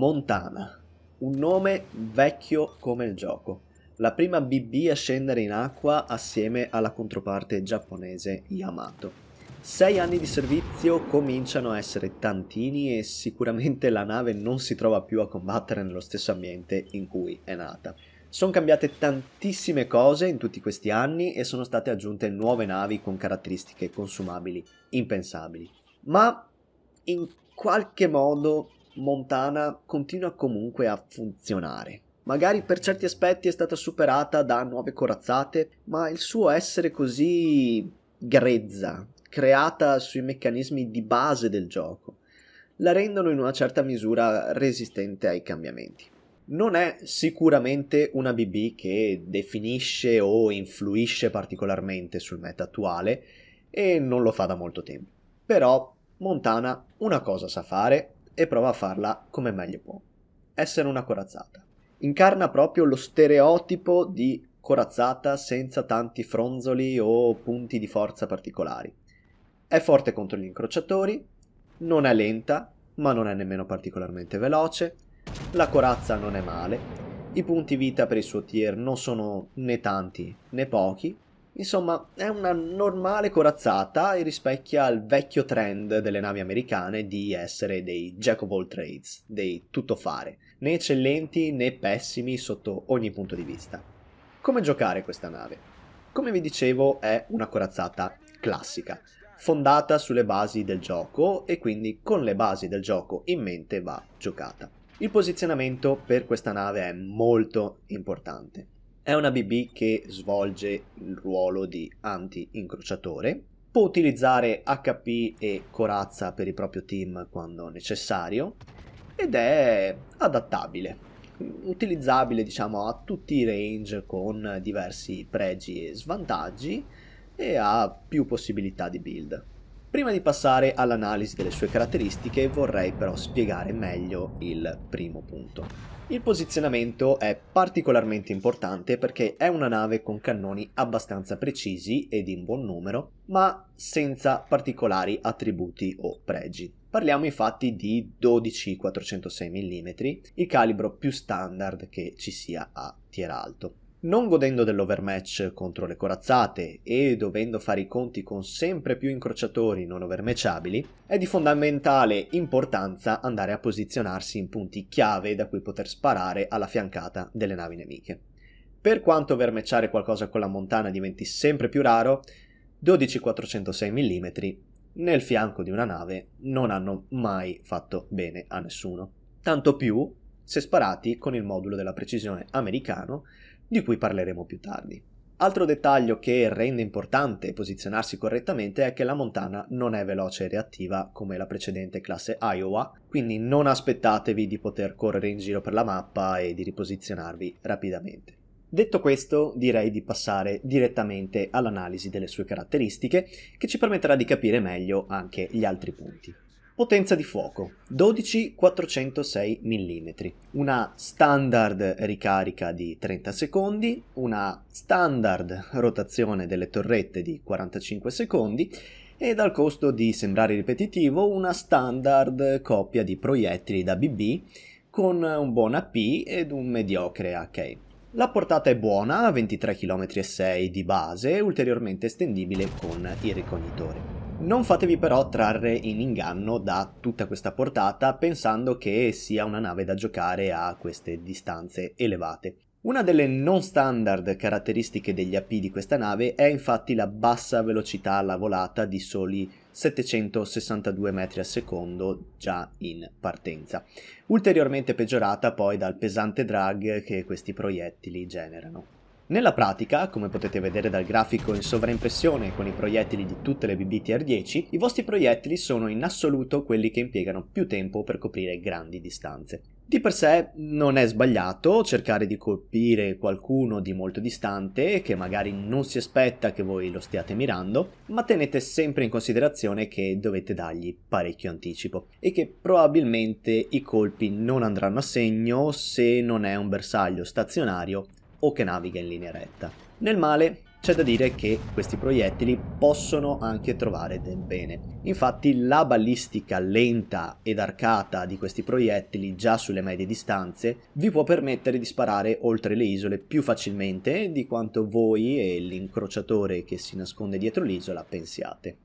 Montana, un nome vecchio come il gioco, la prima BB a scendere in acqua assieme alla controparte giapponese Yamato. 6 anni di servizio cominciano a essere tantini e sicuramente la nave non si trova più a combattere nello stesso ambiente in cui è nata. Sono cambiate tantissime cose in tutti questi anni e sono state aggiunte nuove navi con caratteristiche consumabili impensabili. Ma in qualche modo Montana continua comunque a funzionare. Magari per certi aspetti è stata superata da nuove corazzate, ma il suo essere così grezza, creata sui meccanismi di base del gioco, la rendono in una certa misura resistente ai cambiamenti. Non è sicuramente una BB che definisce o influisce particolarmente sul meta attuale e non lo fa da molto tempo. Però Montana una cosa sa fare e prova a farla come meglio può. Essere una corazzata. Incarna proprio lo stereotipo di corazzata senza tanti fronzoli o punti di forza particolari. È forte contro gli incrociatori, non è lenta, ma non è nemmeno particolarmente veloce, la corazza non è male, i punti vita per il suo tier non sono né tanti né pochi, insomma è una normale corazzata e rispecchia il vecchio trend delle navi americane di essere dei jack of all trades, dei tuttofare, né eccellenti né pessimi sotto ogni punto di vista. Come giocare questa nave? Come vi dicevo è una corazzata classica, fondata sulle basi del gioco e quindi con le basi del gioco in mente va giocata. Il posizionamento per questa nave è molto importante. È una BB che svolge il ruolo di anti-incrociatore, può utilizzare HP e corazza per il proprio team quando necessario ed è adattabile, utilizzabile diciamo a tutti i range con diversi pregi e svantaggi e ha più possibilità di build. Prima di passare all'analisi delle sue caratteristiche vorrei però spiegare meglio il primo punto. Il posizionamento è particolarmente importante perché è una nave con cannoni abbastanza precisi ed in buon numero, ma senza particolari attributi o pregi. Parliamo infatti di 12 406 mm, il calibro più standard che ci sia a tier alto. Non godendo dell'overmatch contro le corazzate e dovendo fare i conti con sempre più incrociatori non overmatchabili, è di fondamentale importanza andare a posizionarsi in punti chiave da cui poter sparare alla fiancata delle navi nemiche. Per quanto overmatchare qualcosa con la Montana diventi sempre più raro, 12 406 mm nel fianco di una nave non hanno mai fatto bene a nessuno. Tanto più se sparati con il modulo della precisione americano, di cui parleremo più tardi. Altro dettaglio che rende importante posizionarsi correttamente è che la Montana non è veloce e reattiva come la precedente classe Iowa, quindi non aspettatevi di poter correre in giro per la mappa e di riposizionarvi rapidamente. Detto questo, direi di passare direttamente all'analisi delle sue caratteristiche, che ci permetterà di capire meglio anche gli altri punti. Potenza di fuoco 12 406 mm, una standard ricarica di 30 secondi, una standard rotazione delle torrette di 45 secondi e dal costo di sembrare ripetitivo una standard coppia di proiettili da BB con un buon AP ed un mediocre HE. La portata è buona, 23,6 km di base, ulteriormente estendibile con il ricognitore. Non fatevi però trarre in inganno da tutta questa portata pensando che sia una nave da giocare a queste distanze elevate. Una delle non standard caratteristiche degli AP di questa nave è infatti la bassa velocità alla volata di soli 762 metri al secondo già in partenza, ulteriormente peggiorata poi dal pesante drag che questi proiettili generano. Nella pratica, come potete vedere dal grafico in sovraimpressione con i proiettili di tutte le BB Tier 10, i vostri proiettili sono in assoluto quelli che impiegano più tempo per coprire grandi distanze. Di per sé non è sbagliato cercare di colpire qualcuno di molto distante che magari non si aspetta che voi lo stiate mirando, ma tenete sempre in considerazione che dovete dargli parecchio anticipo e che probabilmente i colpi non andranno a segno se non è un bersaglio stazionario o che naviga in linea retta. Nel male, C'è da dire che questi proiettili possono anche trovare del bene. Infatti la ballistica lenta ed arcata di questi proiettili già sulle medie distanze vi può permettere di sparare oltre le isole più facilmente di quanto voi e l'incrociatore che si nasconde dietro l'isola pensiate.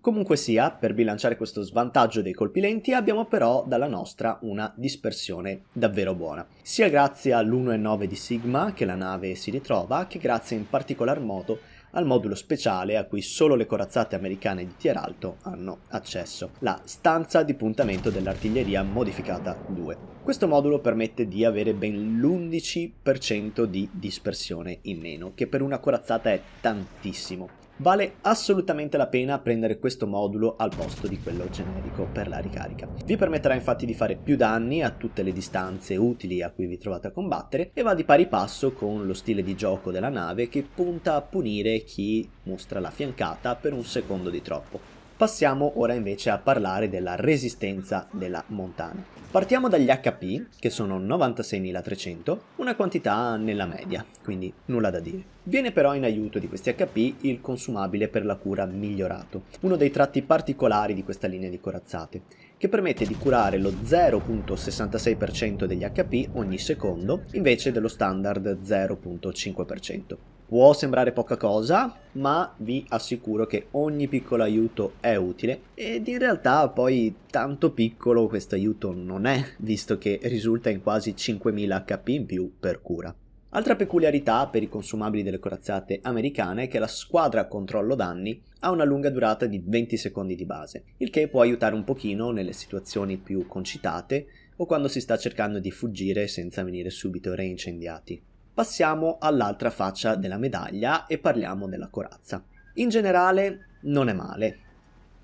Comunque sia, per bilanciare questo svantaggio dei colpi lenti abbiamo però dalla nostra una dispersione davvero buona, sia grazie all'1,9 di Sigma che la nave si ritrova, che grazie in particolar modo al modulo speciale a cui solo le corazzate americane di tir alto hanno accesso, la stanza di puntamento dell'artiglieria modificata 2. Questo modulo permette di avere ben l'11% di dispersione in meno, che per una corazzata è tantissimo. Vale assolutamente la pena prendere questo modulo al posto di quello generico per la ricarica. Vi permetterà infatti di fare più danni a tutte le distanze utili a cui vi trovate a combattere e va di pari passo con lo stile di gioco della nave che punta a punire chi mostra la fiancata per un secondo di troppo. Passiamo ora invece a parlare della resistenza della Montana. Partiamo dagli HP, che sono 96.300, una quantità nella media, quindi nulla da dire. Viene però in aiuto di questi HP il consumabile per la cura migliorato, uno dei tratti particolari di questa linea di corazzate, che permette di curare lo 0,66% degli HP ogni secondo, invece dello standard 0,5%. Può sembrare poca cosa, ma vi assicuro che ogni piccolo aiuto è utile ed in realtà poi tanto piccolo questo aiuto non è, visto che risulta in quasi 5000 HP in più per cura. Altra peculiarità per i consumabili delle corazzate americane è che la squadra controllo danni ha una lunga durata di 20 secondi di base, il che può aiutare un pochino nelle situazioni più concitate o quando si sta cercando di fuggire senza venire subito reincendiati. Passiamo all'altra faccia della medaglia e parliamo della corazza. In generale non è male.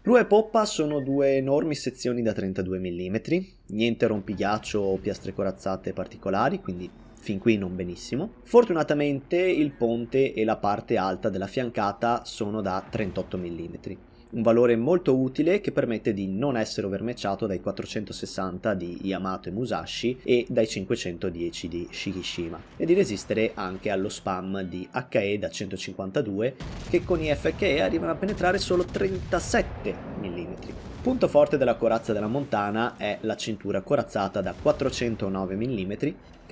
Prua e poppa sono due enormi sezioni da 32 mm, niente rompighiaccio o piastre corazzate particolari, quindi fin qui non benissimo. Fortunatamente il ponte e la parte alta della fiancata sono da 38 mm. Un valore molto utile che permette di non essere overmatchato dai 460 di Yamato e Musashi e dai 510 di Shikishima e di resistere anche allo spam di HE da 152 che con i FHE arrivano a penetrare solo 37 mm. Punto forte della corazza della Montana è la cintura corazzata da 409 mm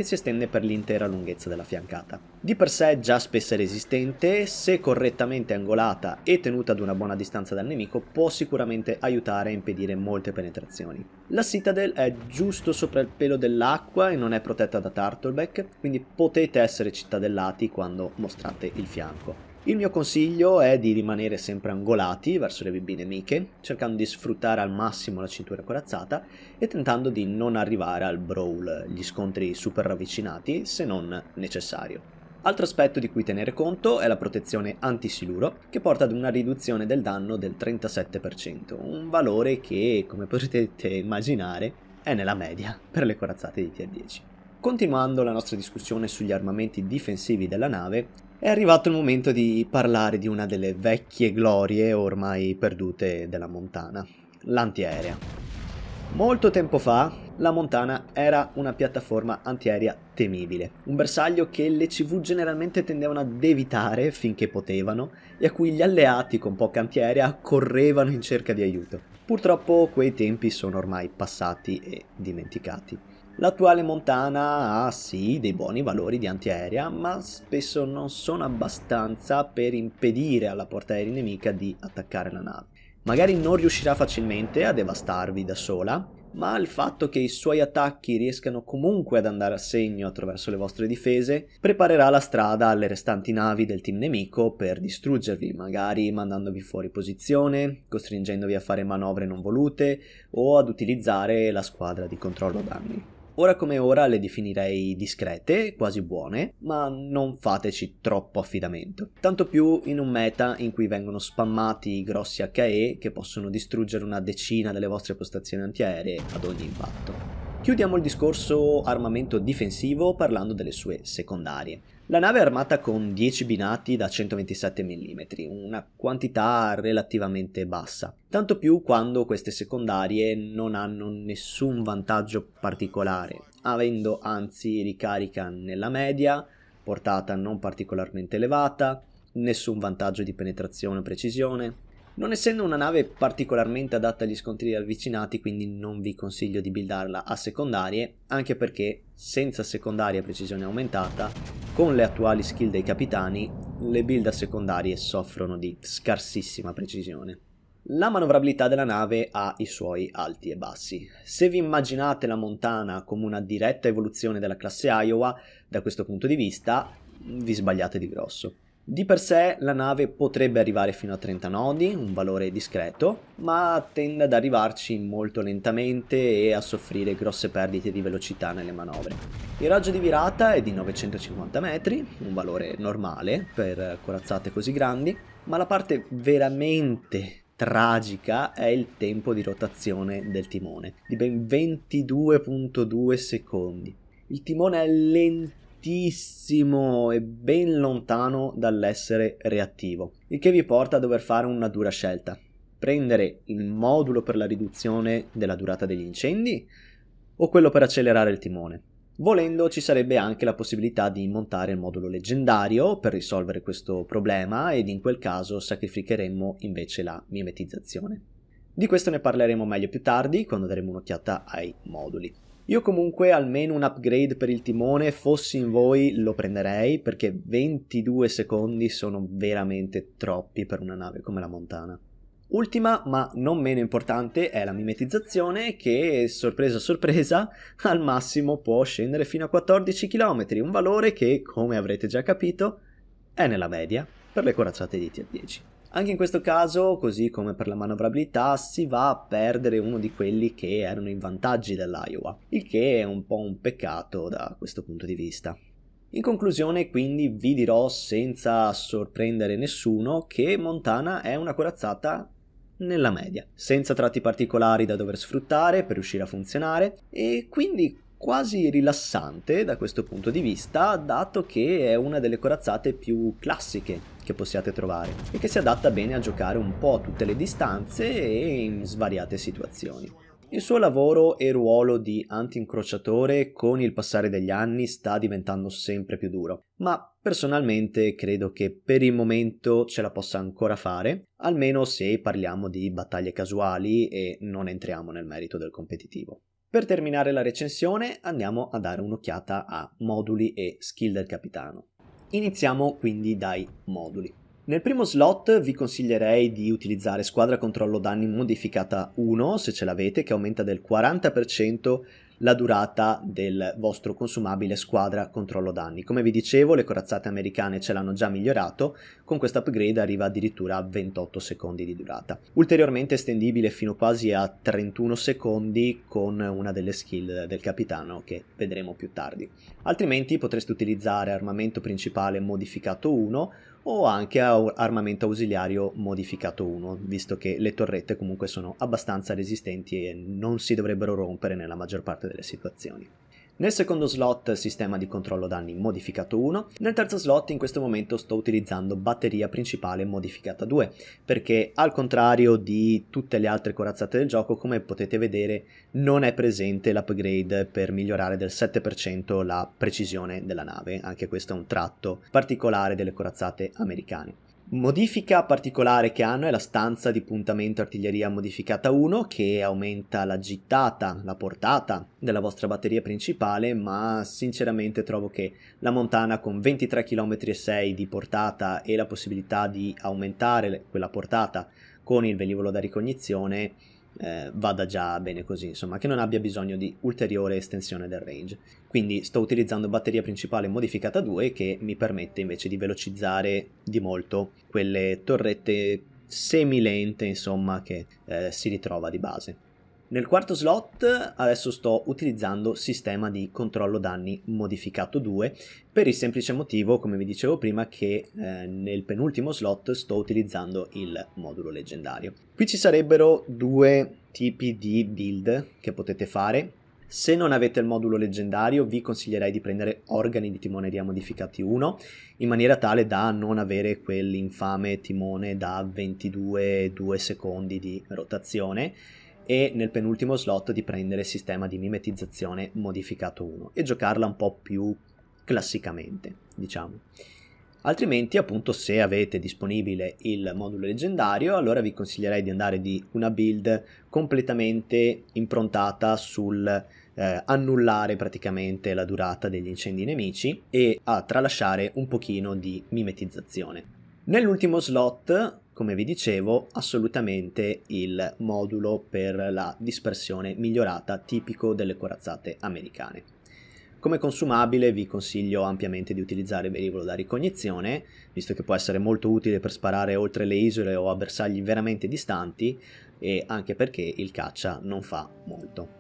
che si estende per l'intera lunghezza della fiancata. Di per sé già spessa e resistente, se correttamente angolata e tenuta ad una buona distanza dal nemico può sicuramente aiutare a impedire molte penetrazioni. La Citadel è giusto sopra il pelo dell'acqua e non è protetta da turtleback, quindi potete essere cittadellati quando mostrate il fianco. Il mio consiglio è di rimanere sempre angolati verso le BB nemiche, cercando di sfruttare al massimo la cintura corazzata e tentando di non arrivare al brawl, gli scontri super ravvicinati, se non necessario. Altro aspetto di cui tenere conto è la protezione antisiluro, che porta ad una riduzione del danno del 37%, un valore che, come potete immaginare, è nella media per le corazzate di tier 10. Continuando la nostra discussione sugli armamenti difensivi della nave, è arrivato il momento di parlare di una delle vecchie glorie ormai perdute della Montana, l'antiaerea. Molto tempo fa la Montana era una piattaforma antiaerea temibile, un bersaglio che le CV generalmente tendevano ad evitare finché potevano e a cui gli alleati con poca antiaerea correvano in cerca di aiuto. Purtroppo quei tempi sono ormai passati e dimenticati. L'attuale Montana ha sì dei buoni valori di antiaerea, ma spesso non sono abbastanza per impedire alla portaerei nemica di attaccare la nave. Magari non riuscirà facilmente a devastarvi da sola, ma il fatto che i suoi attacchi riescano comunque ad andare a segno attraverso le vostre difese preparerà la strada alle restanti navi del team nemico per distruggervi, magari mandandovi fuori posizione, costringendovi a fare manovre non volute o ad utilizzare la squadra di controllo danni. Ora come ora le definirei discrete, quasi buone, ma non fateci troppo affidamento. Tanto più in un meta in cui vengono spammati i grossi HE che possono distruggere una decina delle vostre postazioni antiaeree ad ogni impatto. Chiudiamo il discorso armamento difensivo parlando delle sue secondarie. La nave è armata con 10 binati da 127 mm, una quantità relativamente bassa, tanto più quando queste secondarie non hanno nessun vantaggio particolare, avendo anzi ricarica nella media, portata non particolarmente elevata, nessun vantaggio di penetrazione o precisione. Non essendo una nave particolarmente adatta agli scontri ravvicinati, quindi non vi consiglio di buildarla a secondarie, anche perché senza secondaria precisione aumentata, con le attuali skill dei capitani, le build a secondarie soffrono di scarsissima precisione. La manovrabilità della nave ha i suoi alti e bassi. Se vi immaginate la Montana come una diretta evoluzione della classe Iowa, da questo punto di vista vi sbagliate di grosso. Di per sé la nave potrebbe arrivare fino a 30 nodi, un valore discreto, ma tende ad arrivarci molto lentamente e a soffrire grosse perdite di velocità nelle manovre. Il raggio di virata è di 950 metri, un valore normale per corazzate così grandi, ma la parte veramente tragica è il tempo di rotazione del timone, di ben 22,2 secondi. Il timone è lentissimo e ben lontano dall'essere reattivo, il che vi porta a dover fare una dura scelta: prendere il modulo per la riduzione della durata degli incendi o quello per accelerare il timone. Volendo ci sarebbe anche la possibilità di montare il modulo leggendario per risolvere questo problema, ed in quel caso sacrificheremmo invece la mimetizzazione. Di questo ne parleremo meglio più tardi, quando daremo un'occhiata ai moduli. Io comunque almeno un upgrade per il timone, fossi in voi lo prenderei, perché 22 secondi sono veramente troppi per una nave come la Montana. Ultima, ma non meno importante, è la mimetizzazione, che, sorpresa sorpresa, al massimo può scendere fino a 14 km, un valore che, come avrete già capito, è nella media per le corazzate di Tier 10. Anche in questo caso, così come per la manovrabilità, si va a perdere uno di quelli che erano i vantaggi dell'Iowa, il che è un po' un peccato da questo punto di vista. In conclusione, quindi, vi dirò senza sorprendere nessuno che Montana è una corazzata nella media, senza tratti particolari da dover sfruttare per riuscire a funzionare, e quindi quasi rilassante da questo punto di vista, dato che è una delle corazzate più classiche che possiate trovare e che si adatta bene a giocare un po' a tutte le distanze e in svariate situazioni. Il suo lavoro e ruolo di anti-incrociatore con il passare degli anni sta diventando sempre più duro, ma personalmente credo che per il momento ce la possa ancora fare, almeno se parliamo di battaglie casuali e non entriamo nel merito del competitivo. Per terminare la recensione andiamo a dare un'occhiata a moduli e skill del capitano. Iniziamo quindi dai moduli. Nel primo slot vi consiglierei di utilizzare squadra controllo danni modificata 1, se ce l'avete, che aumenta del 40% la durata del vostro consumabile squadra controllo danni. Come vi dicevo, le corazzate americane ce l'hanno già migliorato, con questo upgrade arriva addirittura a 28 secondi di durata. Ulteriormente estendibile fino quasi a 31 secondi con una delle skill del capitano che vedremo più tardi. Altrimenti potreste utilizzare armamento principale modificato 1 o anche armamento ausiliario modificato 1, visto che le torrette comunque sono abbastanza resistenti e non si dovrebbero rompere nella maggior parte delle situazioni. Nel secondo slot sistema di controllo danni modificato 1, nel terzo slot in questo momento sto utilizzando batteria principale modificata 2, perché al contrario di tutte le altre corazzate del gioco, come potete vedere, non è presente l'upgrade per migliorare del 7% la precisione della nave. Anche questo è un tratto particolare delle corazzate americane. Modifica particolare che hanno è la stanza di puntamento artiglieria modificata 1, che aumenta la gittata, la portata della vostra batteria principale, ma sinceramente trovo che la Montana con 23,6 km di portata e la possibilità di aumentare quella portata con il velivolo da ricognizione vada già bene così, insomma, che non abbia bisogno di ulteriore estensione del range. Quindi sto utilizzando batteria principale modificata 2, che mi permette invece di velocizzare di molto quelle torrette semilente, insomma, che si ritrova di base. Nel quarto slot adesso sto utilizzando sistema di controllo danni modificato 2, per il semplice motivo, come vi dicevo prima, che nel penultimo slot sto utilizzando il modulo leggendario. Qui ci sarebbero due tipi di build che potete fare. Se non avete il modulo leggendario vi consiglierei di prendere organi di timoneria modificati 1, in maniera tale da non avere quell'infame timone da 22,2 secondi di rotazione, e nel penultimo slot di prendere sistema di mimetizzazione modificato 1 e giocarla un po' più classicamente, diciamo. Altrimenti, appunto, se avete disponibile il modulo leggendario, allora vi consiglierei di andare di una build completamente improntata sul annullare praticamente la durata degli incendi nemici e a tralasciare un pochino di mimetizzazione. Nell'ultimo slot, come vi dicevo, assolutamente il modulo per la dispersione migliorata tipico delle corazzate americane. Come consumabile vi consiglio ampiamente di utilizzare velivolo da ricognizione, visto che può essere molto utile per sparare oltre le isole o a bersagli veramente distanti, e anche perché il caccia non fa molto.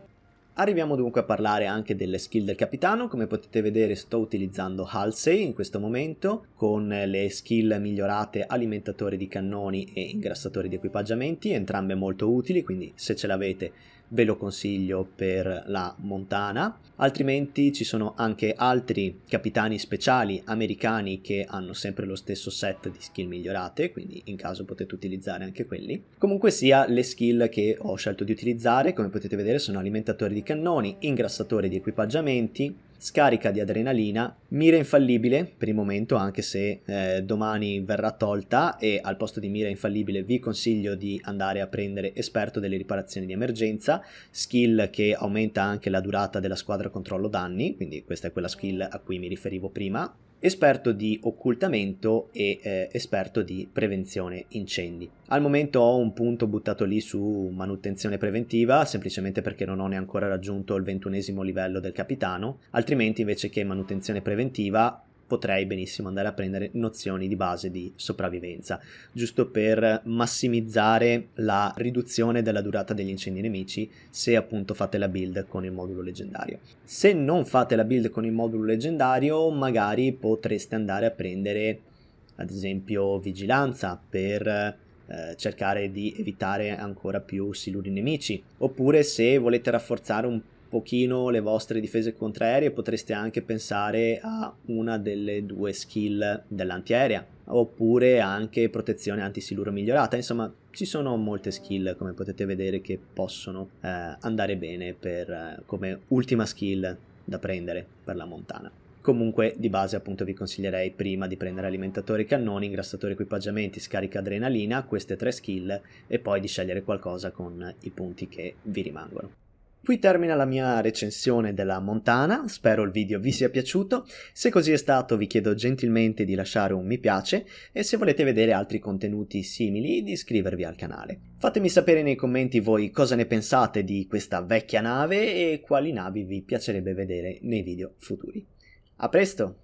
Arriviamo dunque a parlare anche delle skill del capitano. Come potete vedere sto utilizzando Halsey in questo momento, con le skill migliorate alimentatore di cannoni e ingrassatore di equipaggiamenti, entrambe molto utili, quindi se ce l'avete ve lo consiglio per la montana. Altrimenti ci sono anche altri capitani speciali americani che hanno sempre lo stesso set di skill migliorate, quindi in caso potete utilizzare anche quelli. Comunque sia, le skill che ho scelto di utilizzare, come potete vedere, sono alimentatore di cannoni, ingrassatore di equipaggiamenti, scarica di adrenalina, mira infallibile per il momento, anche se domani verrà tolta, e al posto di mira infallibile vi consiglio di andare a prendere esperto delle riparazioni di emergenza, skill che aumenta anche la durata della squadra controllo danni, quindi questa è quella skill a cui mi riferivo prima, esperto di occultamento e esperto di prevenzione incendi. Al momento ho un punto buttato lì su manutenzione preventiva, semplicemente perché non ho neanche raggiunto il 21° livello del capitano, altrimenti invece che manutenzione preventiva potrei benissimo andare a prendere nozioni di base di sopravvivenza, giusto per massimizzare la riduzione della durata degli incendi nemici se appunto fate la build con il modulo leggendario. Se non fate la build con il modulo leggendario, magari potreste andare a prendere ad esempio vigilanza per cercare di evitare ancora più siluri nemici, oppure se volete rafforzare un pochino le vostre difese contraerie potreste anche pensare a una delle due skill dell'antiaerea, oppure anche protezione antisiluro migliorata. Insomma, ci sono molte skill, come potete vedere, che possono andare bene per come ultima skill da prendere per la montana. Comunque di base appunto vi consiglierei prima di prendere alimentatori cannoni, ingrassatori equipaggiamenti, scarica adrenalina, queste 3 skill, e poi di scegliere qualcosa con i punti che vi rimangono. Qui termina la mia recensione della montana, spero il video vi sia piaciuto. Se così è stato vi chiedo gentilmente di lasciare un mi piace e se volete vedere altri contenuti simili di iscrivervi al canale. Fatemi sapere nei commenti voi cosa ne pensate di questa vecchia nave e quali navi vi piacerebbe vedere nei video futuri. A presto!